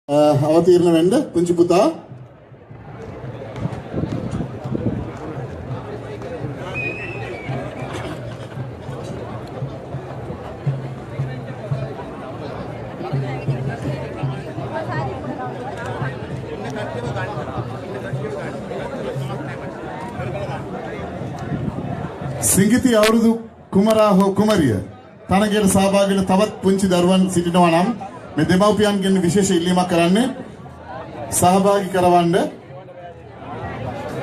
අවතීර්ණ වෙන්න පුංචි පුතා සිංගිති අවුරුදු කුමරා හෝ කුමරිය තනගයට සහභාගී වෙන තවත් පුංචි දරුවන් සිටිනවා නම් මේ දෙමව්පියන්ගෙන් විශේෂ ඉල්ලීමක් කරන්නේ සහභාගී කරවන්න.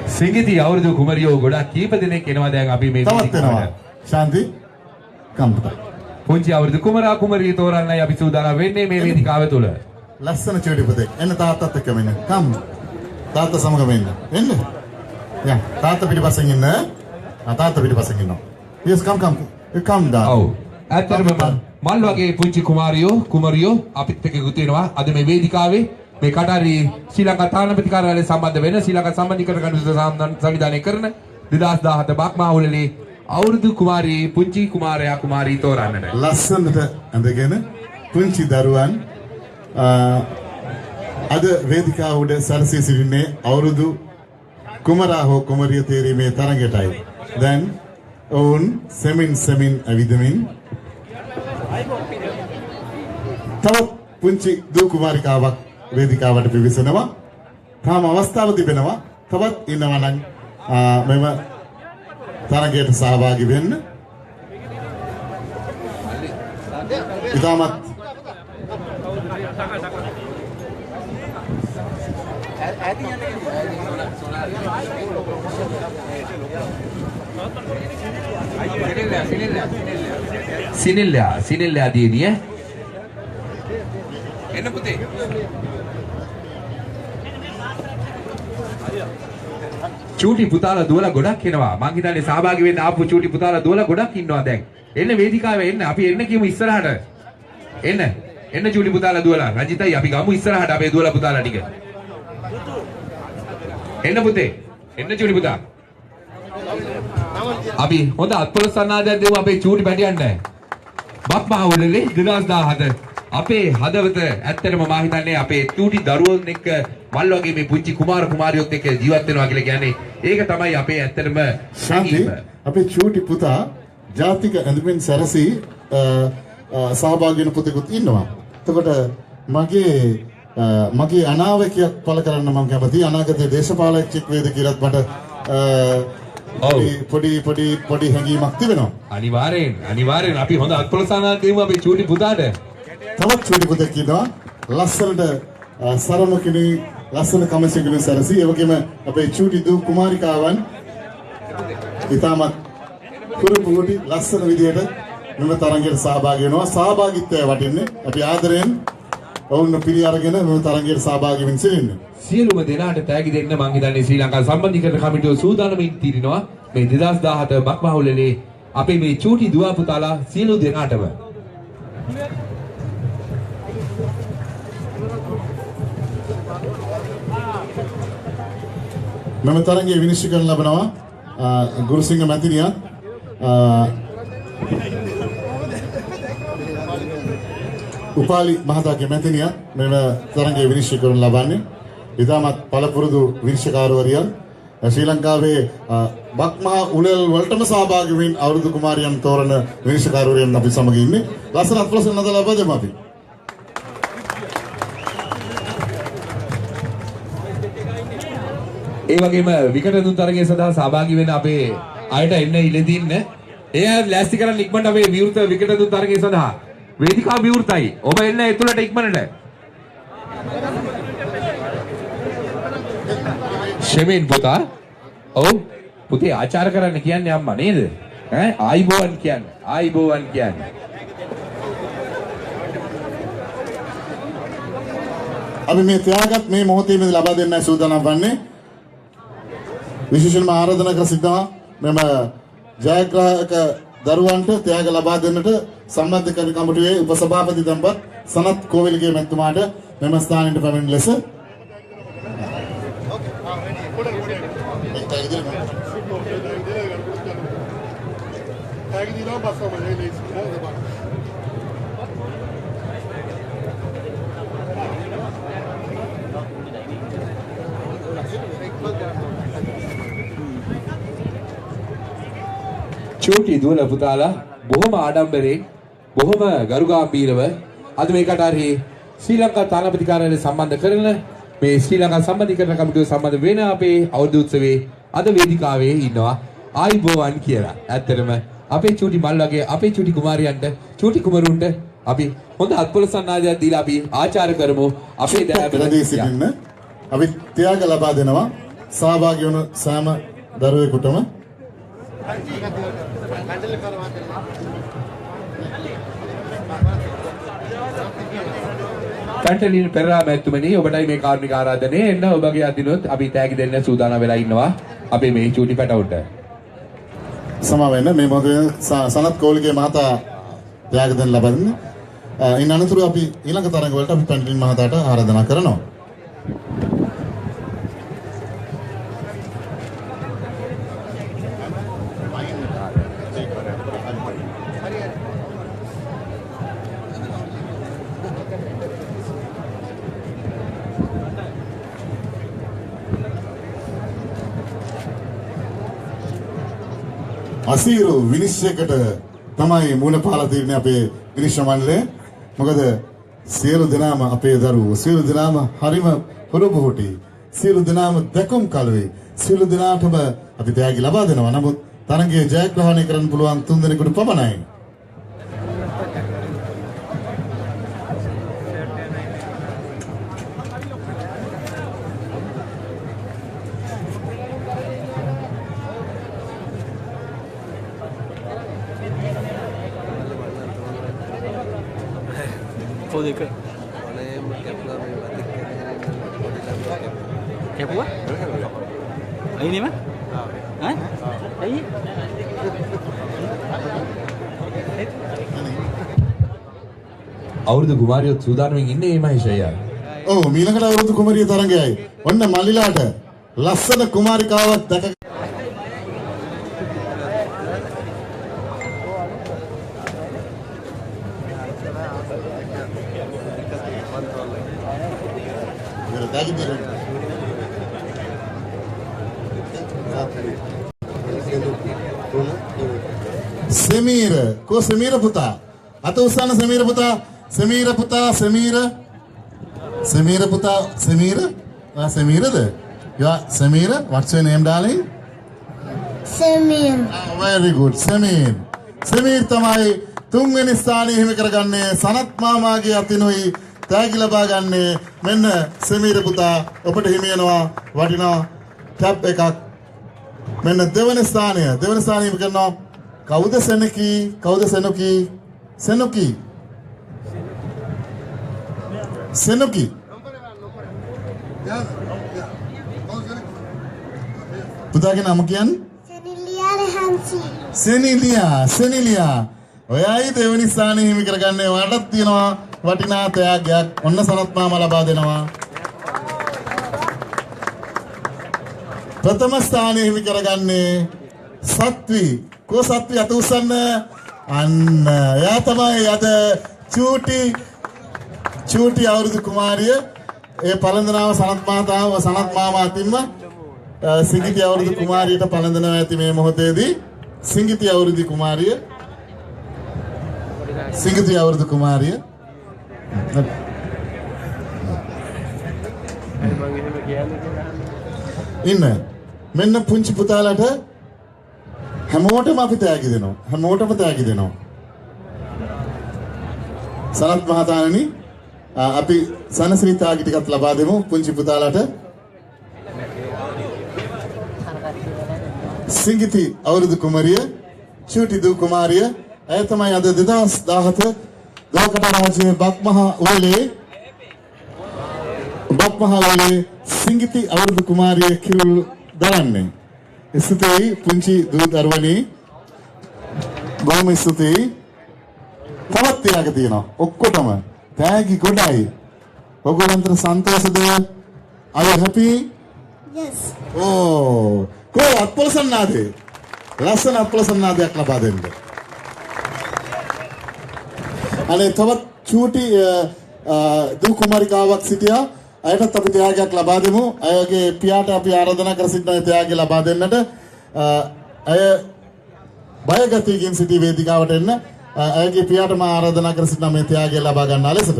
සිංගිති අවුරුදු කුමරියෝ ගොඩක් කීප දෙනෙක් එනවා දැන් අපි මේ තවත් එනවා. ශාන්ති කම්පත. පුංචි අවුරුදු කුමරා කුමරිය තෝරන්නයි අපි සූදානම් වෙන්නේ මේ වේදිකාව තුළ. ලස්සන චූටි පුතෙක්. එන්න තාත්තත් එක්ක මෙන්න. කම්. තාත්තා සමග මෙන්න. එන්න. යා තාත්තා පිටිපස්සෙන් ඉන්න. තාත්තා පිටිපස්සෙන් ඉන්නවා. yes come down. ඔව්. ඇත්තටම මල් වගේ පුංචි කුමරියෝ අපිත් එක්ක එකතු වෙනවා අද මේ වේදිකාවේ මේ කටාරි ශ්‍රී ලංකා තානාපති කාර්යාලය සම්බන්ධ වෙන ශ්‍රී ලංකා සම්බන්ධීකරණ කටයුතු සංවිධානය කරන 2017 බක්මාහුලේ අවුරුදු පුංචි කුමාරී තෝරන්නට ලස්සනට ඇඳගෙන පුංචි දරුවන් අද වේදිකාව උඩ සැරසී සිටින්නේ අවුරුදු කුමරා හෝ කුමරිය තේරීමේ තරඟයටයි. දැන් ඔවුන් සෙමින් ඇවිදමින් තවත් පුංචි දූ කුමාරිකාවක් වේදිකාවට පිවිසෙනවා. තාම අවස්ථාව තිබෙනවා. තවත් ඉන්නවා නම් මෙම තරගයට සහභාගී වෙන්න. ඉතාමත් සිනිල්ලා දිනිය එන්න පුතේ චූටි පුතාලා දුවලා ගොඩක් එනවා මං හිතන්නේ සහභාගී වෙන්න ආපු චූටි පුතාලා දුවලා ගොඩක් ඉන්නවා දැන් එන්න වේදිකාවේ එන්න අපි එන්න කියමු ඉස්සරහට එන්න චූටි පුතාලා දුවලා රජිතයි අපි ගමු ඉස්සරහට අපේ දුවලා පුතාලා ටික එන්න පුතේ එන්න චූටි පුතා අපි හොඳ අත්පොළ සන්නාදයක් දෙමු අපේ චූටි පැටියන්ට බක්මාහුලේ 2017 අපේ හදවත ඇත්තටම මා හිතන්නේ අපේ චූටි දරුවෝන් එක්ක මල් වගේ මේ පුංචි කුමාරියොත් එක්ක ජීවත් වෙනවා කියලා කියන්නේ ඒක තමයි අපේ ඇත්තටම ශාන්ති අපේ චූටි පුතා ජාතික ඇඳුමින් සැරසී සහභාගී වෙන පුතෙකුත් ඉන්නවා. එතකොට මගේ අනාවැකියක් පළ කරන්න මම කැමතියි. අනාගතයේ දේශපාලකයෙක් වේද කියලාත් මට පොඩි හැඟීමක් තිබෙනවා. අනිවාර්යෙන් අපි හොඳ අත්පොළසනාවක් දෙමු අපේ චූටි පුතාට. තවත් චූටි පුතෙක් ඉන්නවා. ලස්සනට සරමකිනි ලස්සන කමසකිනි සැරසී ඒ වගේම අපේ චූටි දූ කුමාරිකාවන් ඉතාමත් කුරුපුටි ලස්සන විදියට මෙම තරඟයට සහභාගී වෙනවා. සහභාගීත්වය වටින්නේ. අපි ආදරයෙන් ඔවුන් පිළි අරගෙන මෙම තරඟයට සහභාගී වෙන්න සිටින්නේ. සියලුම දෙනාට තෑගි දෙන්න මං හිතන්නේ ශ්‍රී ලංකා සම්බන්ධීකරණ කමිටුව සූදානමින් තිරිනවා මේ 2017 බක්මාහුලේ අපේ මේ චූටි දුව පුතාලා සියලු දෙනාටම මෙම තරඟයේ විනිශ්චය කරන ලබනවා ගුරුසිංහ මැතිණියන් උපාලි මහතාගේ මැතිණියන් මෙම තරඟයේ විනිශ්චය කරන ලබන්නේ ඉතාමත් පළපුරුදු විනිශ්චයකාරවරියන් ශ්‍රී ලංකාවේ බක්මහා උළෙල් වලටම සහභාගී වෙමින් අවුරුදු කුමාරියන් තෝරන විනිශ්චයකාරවරියන් අපි සමග ඉන්නේ. ලස්සනත් ප්‍රශ්න නදලා ලබා දෙමු අපි. ඒ වගේම විකට දුන් තරගයේ සඳහා සහභාගී වෙන අපේ අයට එන්න ඉල්ල දින්න. එයා ලෑස්ති කරන් ඉක්මනට අපේ විවෘත විකට දුන් තරගයේ සඳහා වේදිකාව විවෘතයි. ඔබ එන්න එතුලට ඉක්මනට. ෂෙමින් පුතා. ඔව් පුතේ ආචාර කරන්න කියන්නේ අම්මා නේද? ආයිබෝවන් කියන්නේ. අපි මේ ත්‍යාගත් මේ මොහොතේ මේ ලබා දෙන්නයි සූදානම් වන්නේ. විශේෂයෙන්ම ආරාධනා කර සිටිනවා මෙම ජයග්‍රාහක දරුවන්ට ත්‍යාග ලබා දෙන්නට සම්බන්ධීකරණ කමිටුවේ උපසභාපති දම්පත් සනත් කෝවිලගේ මැතිතුමාට මෙම ස්ථානයට පැමිණ ලෙස චූටි දුවල පුතාලා බොහොම ආඩම්බරයෙන් බොහොම ගරුගාම්භීරව අද මේ කටාරේ ශ්‍රී ලංකා තානාපති කාර්යාලය සම්බන්ධ කරන මේ ශ්‍රී ලංකා සම්බන්ධීකරණ කමිටුව සම්බන්ධ වෙන අපේ අවුරුදු උත්සවයේ අද වේදිකාවේ ඉන්නවා ආයිබෝවන් කියලා. ඇත්තටම අපේ චූටි මල් වගේ අපේ චූටි කුමාරියන්ට චූටි කුමරුන්ට අපි හොඳ අත්පොළ සන්නාදයක් දීලා අපි ආචාර කරමු. අපේ දෑබැලදී සිටින්න අපි ත්‍යාග ලබා දෙනවා සහභාගී වුණු සෑම දරුවෙකුටම. කන්ටලින් පෙරරා මැතිතුමනි ඔබටයි මේ කාර්මික ආරාධනය එන්න ඔබගේ අදිනොත් අපි තෑගි දෙන්න සූදානම් වෙලා ඉන්නවා අපේ මේ චූටි පැටවුන්ට. සමා වෙන්න මේ මොහොතේ සනත් කෝලිගේ මහතා ත්‍යාග දෙන්න ලබන්නේ. ඉන් අනතුරු අපි ඊළඟ තරඟ වලට අපි කන්ටලින් මහතාට ආරාධනා කරනවා. අසීරු විනිශ්චයකට තමයි මුණ පාලා තියෙන්නේ අපේ විනිශ්චය මණ්ඩලය. මොකද සියලු දෙනාම අපේ දරුවෝ සියලු දෙනාම හරිම හොරබොහොටි සියලු දෙනාම දැකුම් කලවේ සියලු දෙනාටම අපි ත්‍යාගි ලබා දෙනවා. නමුත් තරඟයේ ජයග්‍රහණය කරන්න පුළුවන් 3 දෙනෙකුට පමණයි. කැපුවා? අයිනේම? ඈ? අයියේ? අවුරුදු කුමාරියෝ සූදානම්ෙන් ඉන්නේ මේ මහේෂයා. ඔව් මීළඟට අවුරුදු කුමාරිය තරඟයයි. ඔන්න මල්ලිලාට ලස්සන කුමාරිකාවක් දැක Semir, ko Semir puta. Atau usana Semir puta, Semir puta, Semir puta, Semir. Semir ada. Ya, Semir. What's your name, darling? Semir. Very good, Semir. Semir tamai තුන්වෙනි ස්ථානයේ හිමි කරගන්නේ සනත් මාමාගේ අතිනුයි ත්‍යාගි ලබා ගන්නේ මෙන්න සමීර පුතා ඔබට හිමි වෙනවා වටිනා කැප් එකක්. මෙන්න දෙවන ස්ථානය හිමි කරනවා කවුද සෙනකි පුතාගේ නම කියන්නේ Senilia Rehansi. සෙනිලියා ඔයයි දෙවනි ස්ථානයේ හිමි කරගන්නේ වටත් තියෙනවා වටිනා ත්‍යාගයක්. ඔන්න සනත් මාමා ලබා දෙනවා. ප්‍රථම ස්ථානයේ හිමි කරගන්නේ සත්වි. කෝ සත්වි අත උස්සන්න. අන්න එයා තමයි අද චූටි අවුරුදු කුමාරිය. ඒ පළඳනාව සනත් මාමා අතින්ම සිඟිති අවුරුදු කුමාරියට පළඳනවා ඇති මේ මොහොතේදී. සිඟිති අවුරුදු කුමාරිය ඉන්න මෙන්න පුංචි පුතාලට හැමෝටම අපි ත්‍යාගි දෙනවා. සනත් මහතාණනි අපි සනසිරි ත්‍යාගි ටිකක් ලබා දෙමු පුංචි පුතාලට. සිඟිති අවුරුදු කුමාරිය චූටි දූ කුමාරිය ඇය තමයි අද 2017 ගල්කටා රාජ්‍යයේ බක්මහා උලේ සිඟිති අවුරුදු කුමාරිය කිරුළු දරන්නේ. ස්තුතියි පුංචි දූ දරුවනි. බොහොම ස්තුතියි. තවත් ත්‍යාග තියෙනවා. ඔක්කොටම ත්‍යාගි ගොඩයි. ඔයගොල්ලන්ට සන්තෝෂද? Are you happy? Yes. Oh. කො අත්පොළ සන්නාදේ. ලස්සන අත්පොළ සන්නාදයක් ලබා දෙන්න. අනේ තවත් චූටි දූ කුමාරිකාවක් සිටියා. අයටත් අපි ත්‍යාගයක් ලබා දෙමු. අයගේ පියාට අපි ආරාධනා කර සිටින ත්‍යාගය ලබා දෙන්නට. අය බයගතියකින් සිටි වේදිකාවට එන්න ඇයගේ පියාට මා ආරාධනා කර සිටින මේ ත්‍යාගය ලබා ගන්නා ලෙසට.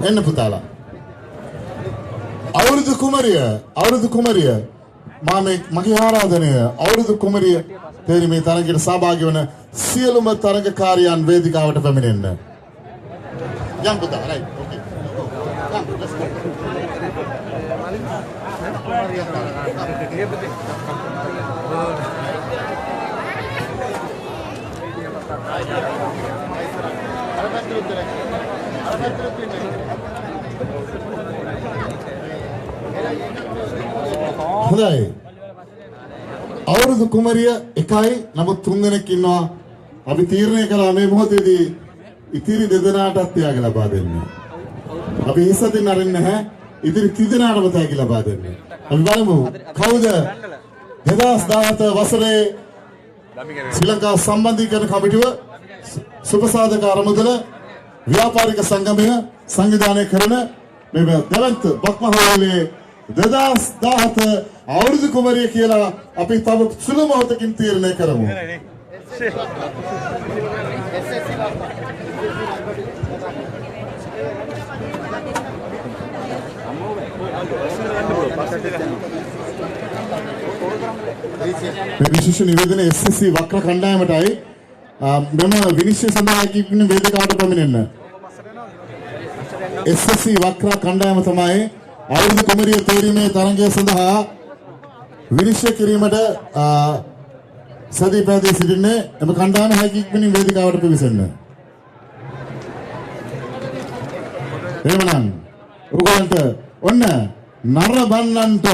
එන්න පුතාලා. අවුරුදු කුමරිය මගේ ආරාධනය අවුරුදු කුමරිය තේරීමේ තරගයට සහභාගී වන සියලුම තරගකාරයන් වේදිකාවට පැමිණෙන්න. යම් පුතා රයිට් ඕකේ. හොඳයි. අවුරුදු කුමරිය එකයි නමුත් 3 දෙනෙක් ඉන්නවා. අපි තීරණය කළා මේ මොහොතේදී ඉතිරි දෙදෙනාටත් ත්‍යාග ලබා දෙන්න. අපි හිසතින් අරින්නේ නැහැ. ඉතිරි 30 දෙනාටම ත්‍යාග ලබා දෙන්න. අපි බලමු කවුද 2017 වසරේ ශ්‍රී ලංකා සම්බන්ධීකරණ කමිටුව සුපසාධක අරමුදල ව්‍යාපාරික සංගමය සංවිධානය කරන මේ දෙවන්ත බක්මහාලේ 2017 අවුරුදු කුමරිය කියලා අපි තව සුළු මොහොතකින් තීරණය කරමු. මේ විශේෂ නිවේදනය SSC වක්‍ර කණ්ඩායමටයි මෙම විනිශ්චය සඳහා කිපින වේදිකාවට පැමිණෙන්න. SSC වක්‍ර කණ්ඩායම තමයි අවුරුදු කුමරිය තේරීමේ තරඟය සඳහා විනිශ්චය කිරීමට සදී පැදී සිටින්නේ. එම කණ්ඩායම හැකියික්මනින් වේදිකාවට පිවිසෙන්න. එහෙමනම් ඔයගොල්ලන්ට ඔන්න නරඹන්නන්ට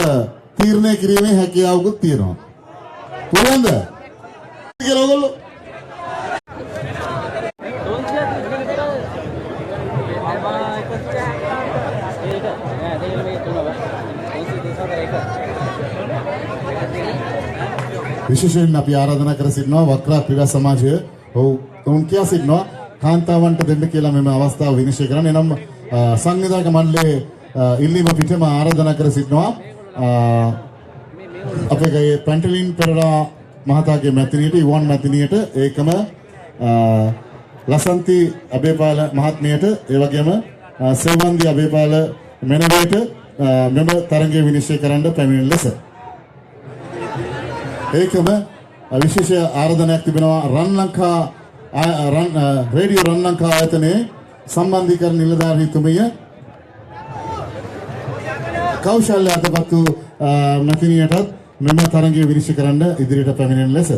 තීරණය කිරීමේ හැකියාවකුත් තියෙනවා. පුළුවන්ද? කියලා ඔයගොල්ලෝ විශේෂයෙන් අපි ආරාධනා කර සිටිනවා වක්‍රා ක්‍රීඩා සමාජය. ඔවුන් කියා සිටිනවා කාන්තාවන්ට දෙන්න කියලා මෙම අවස්ථාව විනිශ්චය කරන්න. එනම් සංවිධායක මණ්ඩලයේ ඉල්ලීම පිටම ආරාධනා කර සිටිනවා අපේ පැන්ටලින් පෙරේරා මහතාගේ මැතිණියට ඉවන් මැතිණියට ඒකම ලසන්ති අබේපාල මහත්මියට ඒ වගේම සේවන්දි අබේපාල මෙනවේට මෙම තරගය විනිශ්චය කරන්න පැමිණෙන ලෙස ඒකම විශේෂ ආරාධනයක් තිබෙනවා රන් ලංකා රේඩියෝ රන් ලංකා ආයතනයේ සම්බන්ධීකරණ නිලධාරීතුමිය කෞශල්‍ය අතපත්තු මැතිණියටත් මෙම තරගය විනිශ්චය කරන්න ඉදිරියට පැමිණෙන ලෙස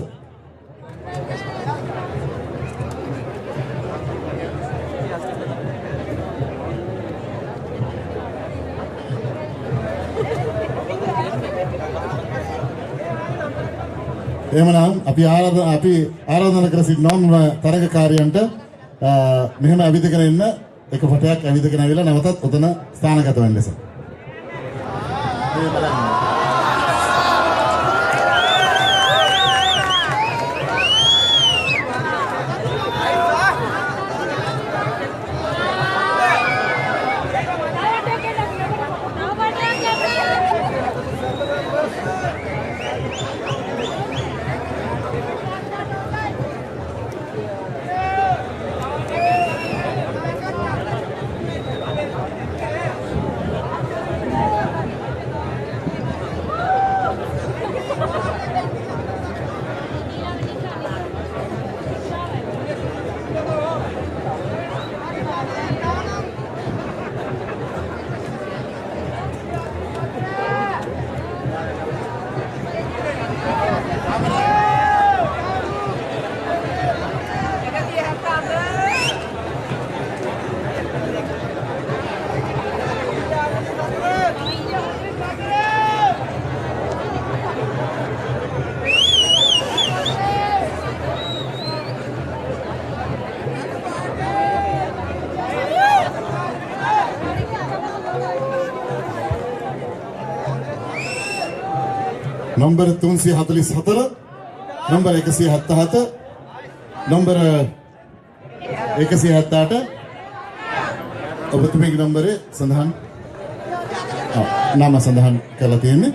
එහෙමනම් අපි ආරාධනා කර සිටිනවා තරගකාරයන්ට මෙහෙම ඇවිදගෙන ඉන්න එක පොටයක් ඇවිදගෙන ආවිලා නැවතත් උතන ස්ථානගත වෙන්න ලෙස. नंबर 344 नंबर 177 नंबर 178 ඔබතුමීගේ නම්බරේ සඳහන් නාම සඳහන් කරලා තියෙන්නේ.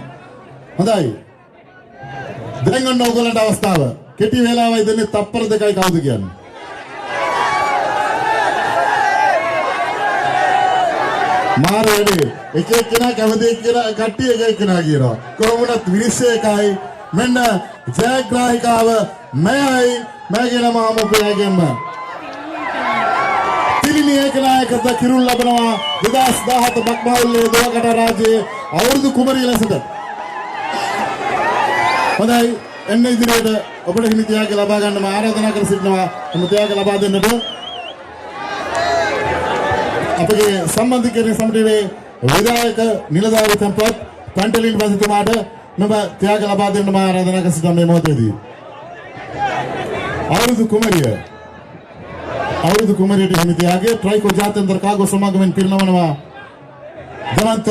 හොඳයි. දැන් ඔන්න ඔයගොල්ලන්ට අවස්ථාව. කෙටි වේලාවයි දෙන්නේ තප්පර දෙකයි කවුද කියන්නේ? මාර වැඩි. එක එක්කෙනා කැමති කියලා කට්ටිය එක එක්කෙනා කියනවා. කොහොමවත් විනිශ්චය එකයි. මෙන්න ජයග්‍රාහිකාව මයයි. මගේ නම අමෝපයාගෙම. තිරිණි ඒකනායකත්ව කිරුල් ලබනවා 2017 බක්මහල්ලේ දොවකට රාජ්‍යයේ අවුරුදු කුමරිය ලෙසට. හොඳයි එන්න ඉදිරියට ඔබට හිමි තියාග ලබා ගන්න ආරාධනා කර සිටිනවා. එම තියාග ලබා දෙන්නට අපගේ සම්බන්ධීකරණ සමිතියේ විධායක නිලධාරී සම්පත් පන්ටලින් වසතුමාට මෙම තියාග ලබා දෙන්න මා ආරාධනා කර සිටින මේ මොහොතේදී අවුරුදු කුමරියට හිමි තියාගේ ට්‍රයිකෝ ජාත්‍යන්තර කාගෝ සමාගමෙන් පිරිනමනවා ධනන්ත